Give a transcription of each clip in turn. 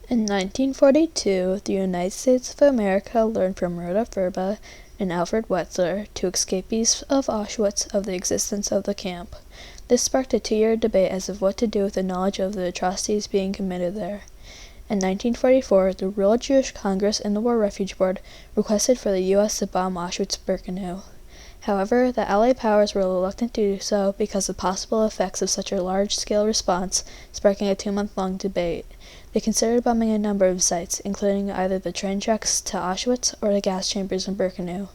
In 1942, the United States of America learned from Rhoda Verba and Alfred Wetzler, two escapees of Auschwitz, of the existence of the camp. This sparked a 2-year debate as of what to do with the knowledge of the atrocities being committed there. In 1944, the World Jewish Congress and the War Refuge Board requested for the U.S. to bomb Auschwitz-Birkenau. However, the Allied powers were reluctant to do so because of possible effects of such a large-scale response, sparking a 2-month-long debate. They considered bombing a number of sites, including either the train tracks to Auschwitz or the gas chambers in Birkenau.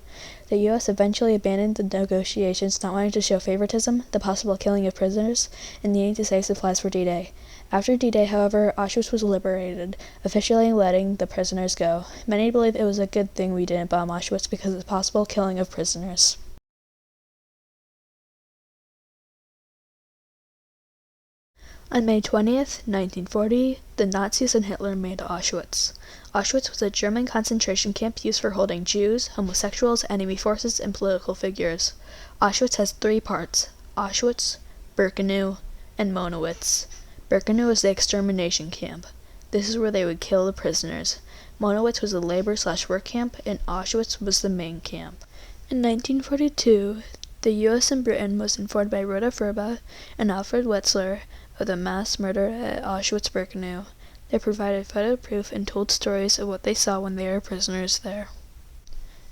The U.S. eventually abandoned the negotiations, not wanting to show favoritism, the possible killing of prisoners, and needing to save supplies for D-Day. After D-Day, however, Auschwitz was liberated, officially letting the prisoners go. Many believe it was a good thing we didn't bomb Auschwitz because of the possible killing of prisoners. On May 20th, 1940, the Nazis and Hitler made Auschwitz. Auschwitz was a German concentration camp used for holding Jews, homosexuals, enemy forces, and political figures. Auschwitz has 3 parts: Auschwitz, Birkenau, and Monowitz. Birkenau was the extermination camp. This is where they would kill the prisoners. Monowitz was a labor/work camp, and Auschwitz was the main camp. In 1942, the U.S. and Britain was informed by Rhoda Verba and Alfred Wetzler of the mass murder at Auschwitz-Birkenau. They provided photo proof and told stories of what they saw when they were prisoners there.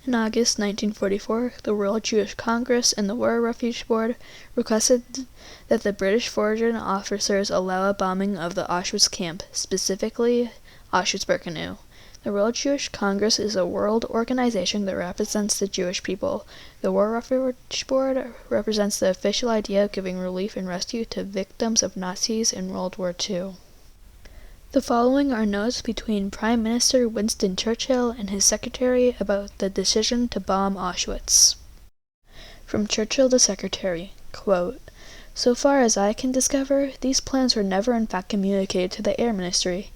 In August 1944, the World Jewish Congress and the War Refuge Board requested that the British foreign officers allow a bombing of the Auschwitz camp, specifically Auschwitz-Birkenau. The World Jewish Congress is a world organization that represents the Jewish people. The War Refuge Board represents the official idea of giving relief and rescue to victims of Nazis in World War II. The following are notes between Prime Minister Winston Churchill and his secretary about the decision to bomb Auschwitz. From Churchill to Secretary, quote, "So far as I can discover, these plans were never in fact communicated to the Air Ministry.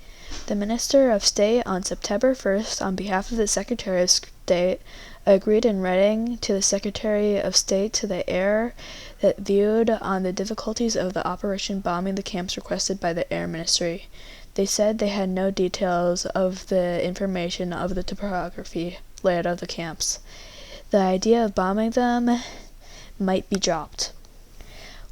The Minister of State on September 1st, on behalf of the Secretary of State, agreed in writing to the Secretary of State to the Air that viewed on the difficulties of the operation bombing the camps requested by the Air Ministry. They said they had no details of the information of the topography layout of the camps. The idea of bombing them might be dropped.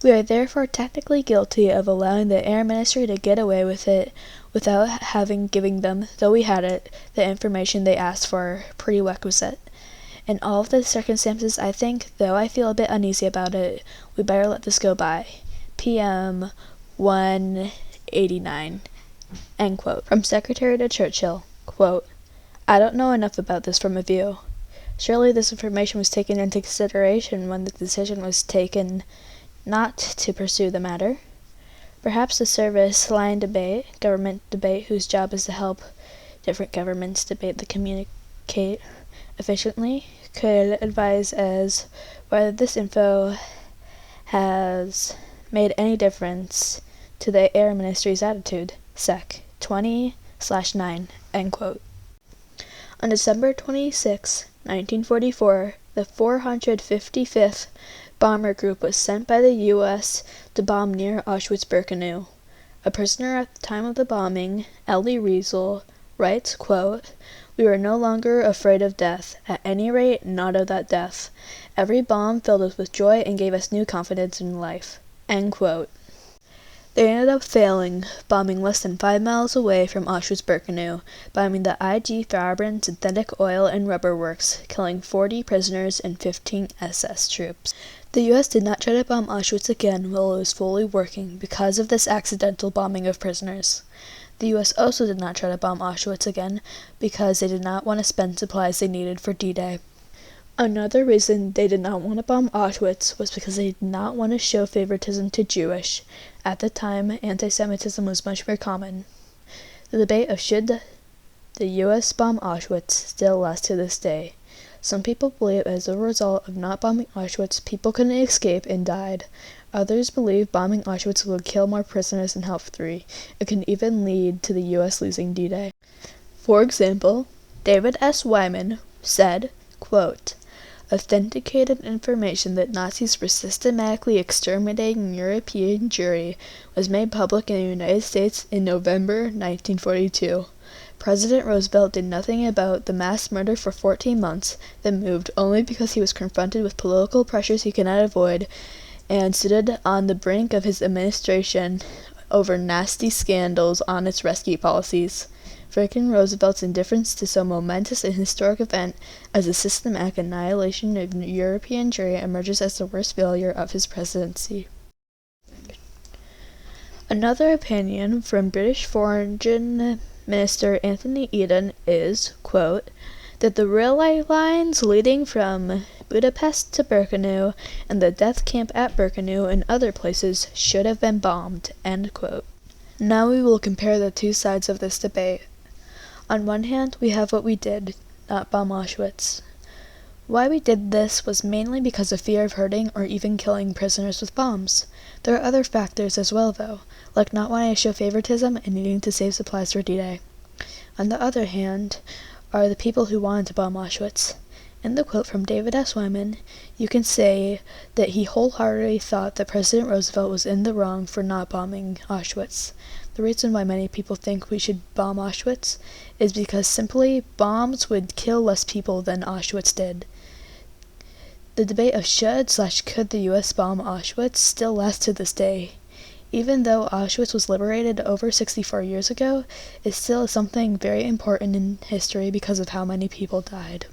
We are therefore technically guilty of allowing the Air Ministry to get away with it without having given them, though we had it, the information they asked for, prerequisite. In all of the circumstances, I think, though I feel a bit uneasy about it, we better let this go by. PM 189." End quote. From Secretary to Churchill, quote, "I don't know enough about this from a view. Surely this information was taken into consideration when the decision was taken not to pursue the matter. Perhaps the service line debate, government debate whose job is to help different governments debate the communicate efficiently, could advise as whether this info has made any difference to the Air Ministry's attitude. Sec. 20/9." End quote. On December 26, 1944, the 455th Bomber Group was sent by the U.S. to bomb near Auschwitz-Birkenau. A prisoner at the time of the bombing, Elie Wiesel, writes, quote, "We were no longer afraid of death, at any rate not of that death. Every bomb filled us with joy and gave us new confidence in life." End quote. They ended up failing, bombing less than 5 miles away from Auschwitz-Birkenau, bombing the IG Farben synthetic oil and rubber works, killing 40 prisoners and 15 SS troops. The U.S. did not try to bomb Auschwitz again while it was fully working because of this accidental bombing of prisoners. The U.S. also did not try to bomb Auschwitz again because they did not want to spend supplies they needed for D-Day. Another reason they did not want to bomb Auschwitz was because they did not want to show favoritism to Jewish. At the time, anti-Semitism was much more common. The debate of should the U.S. bomb Auschwitz still lasts to this day. Some people believe as a result of not bombing Auschwitz, people couldn't escape and died. Others believe bombing Auschwitz would kill more prisoners than help free. It can even lead to the U.S. losing D-Day. For example, David S. Wyman said, quote, "Authenticated information that Nazis were systematically exterminating European Jewry was made public in the United States in November 1942. President Roosevelt did nothing about the mass murder for 14 months, then moved only because he was confronted with political pressures he could not avoid, and stood on the brink of his administration over nasty scandals on its rescue policies. Franklin Roosevelt's indifference to so momentous and historic event as the systematic annihilation of European Jewry emerges as the worst failure of his presidency. Another opinion from British Foreign Minister Anthony Eden is, quote, that the railway lines leading from Budapest to Birkenau and the death camp at Birkenau and other places should have been bombed, end quote. Now we will compare the two sides of this debate. On one hand, we have what we did, not bomb Auschwitz. Why we did this was mainly because of fear of hurting or even killing prisoners with bombs. There are other factors as well, though, like not wanting to show favoritism and needing to save supplies for D-Day. On the other hand, are the people who wanted to bomb Auschwitz. In the quote from David S. Wyman, you can say that he wholeheartedly thought that President Roosevelt was in the wrong for not bombing Auschwitz. The reason why many people think we should bomb Auschwitz is because simply bombs would kill less people than Auschwitz did. The debate of should/could the U.S. bomb Auschwitz still lasts to this day. Even though Auschwitz was liberated over 64 years ago, it still is something very important in history because of how many people died.